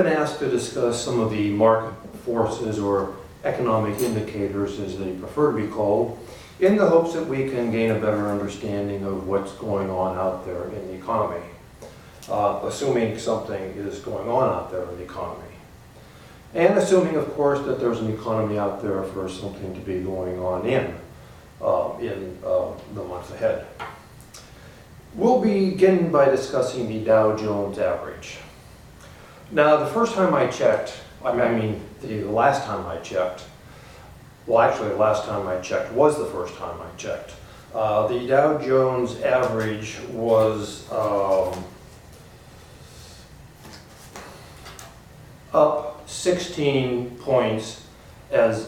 been asked to discuss some of the market forces or economic indicators, as they prefer to be called, in the hopes that we can gain a better understanding of what's going on out there in the economy, assuming something is going on out there in the economy. And assuming, of course, that there's an economy out there for something to be going on in the months ahead. We'll begin by discussing the Dow Jones average. Now, the first time I checked, the last time I checked, well, actually, the last time I checked was the first time I checked. The Dow Jones average was up 16 points the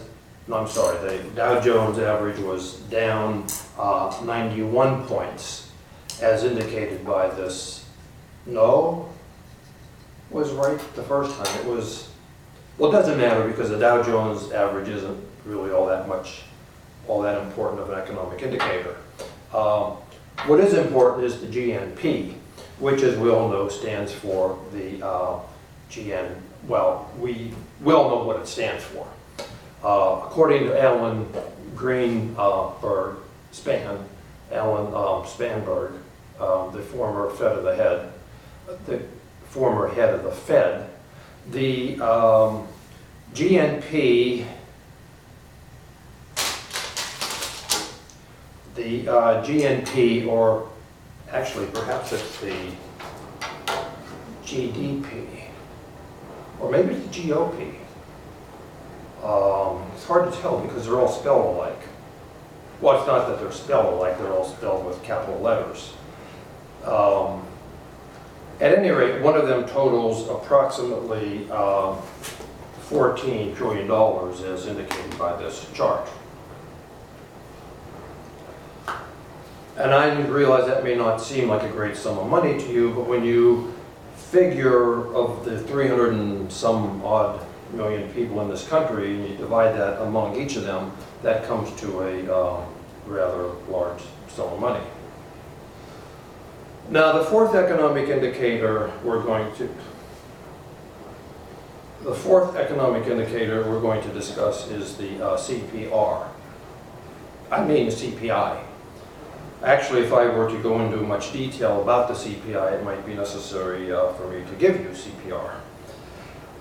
Dow Jones average was down 91 points as indicated by this. No, was right the first time. It was, well, it doesn't matter because the Dow Jones average isn't really all that important of an economic indicator. What is important is the GNP, which, as we all know, stands for the well, we all know what it stands for. According to Alan Spanberg, the former head of the Fed, the GNP, or actually perhaps it's the GDP, or maybe it's the GOP. It's hard to tell because they're all spelled alike. Well, it's not that they're spelled alike, they're all spelled with capital letters. At any rate, one of them totals approximately $14 trillion as indicated by this chart. And I realize that may not seem like a great sum of money to you, but when you figure of the 300 and some odd million people in this country, and you divide that among each of them, that comes to a rather large sum of money. Now, the fourth economic indicator we're going to discuss is the CPI. Actually, if I were to go into much detail about the CPI, it might be necessary for me to give you CPR.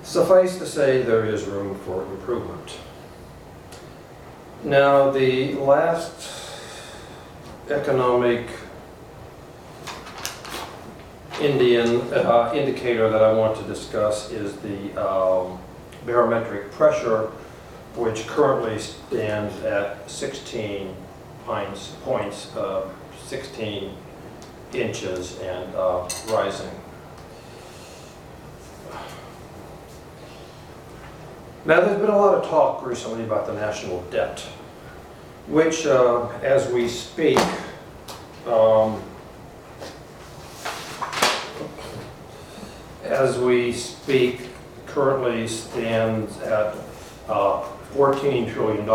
Suffice to say, there is room for improvement. Now, the last economic indicator that I want to discuss is the barometric pressure, which currently stands at 16 points, 16 inches and rising. Now, there's been a lot of talk recently about the national debt, which, as we speak, currently stands at $14 trillion.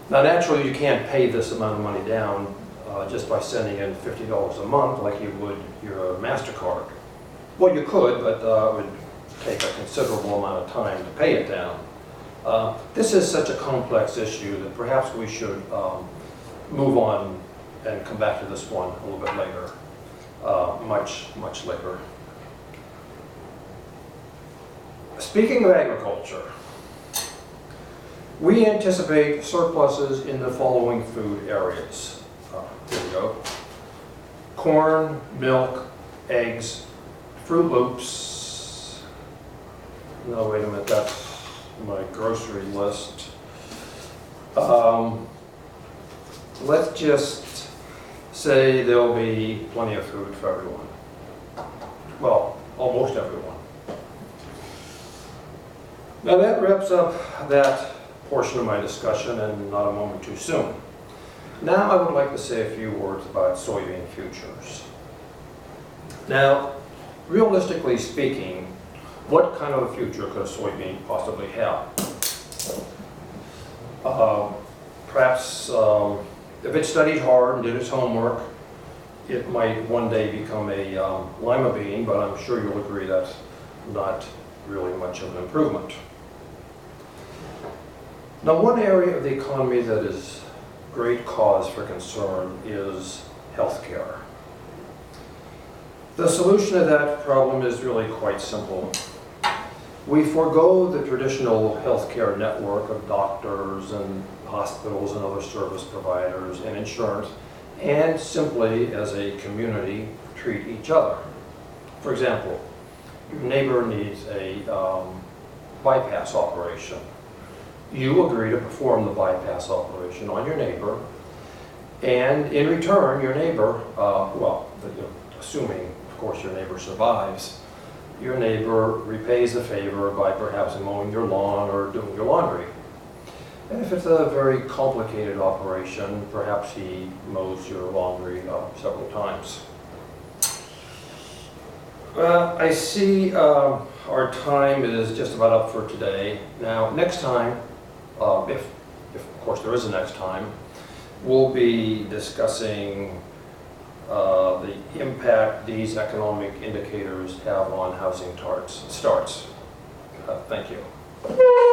Now, naturally, you can't pay this amount of money down just by sending in $50 a month like you would your MasterCard. Well, you could, but it would take a considerable amount of time to pay it down. This is such a complex issue that perhaps we should move on and come back to this one a little bit later, much later. Speaking of agriculture, we anticipate surpluses in the following food areas. Here we go. Corn, milk, eggs, Fruit Loops. No, wait a minute, that's my grocery list. Let's just say there'll be plenty of food for everyone. Well, almost everyone. Now that wraps up that portion of my discussion, and not a moment too soon. Now I would like to say a few words about soybean futures. Now, realistically speaking, what kind of a future could a soybean possibly have? Perhaps if it studied hard and did its homework, it might one day become a lima bean, but I'm sure you'll agree that's not really much of an improvement. Now, one area of the economy that is great cause for concern is healthcare. The solution to that problem is really quite simple. We forego the traditional healthcare network of doctors and hospitals and other service providers and insurance, and simply, as a community, treat each other. For example, your neighbor needs a bypass operation. You agree to perform the bypass operation on your neighbor, and in return, your neighbor, assuming, of course, your neighbor survives, your neighbor repays the favor by perhaps mowing your lawn or doing your laundry. And if it's a very complicated operation, perhaps he mows your laundry several times. Well, I see our time is just about up for today. Now, next time, if of course there is a next time, we'll be discussing the impact these economic indicators have on housing starts. Thank you.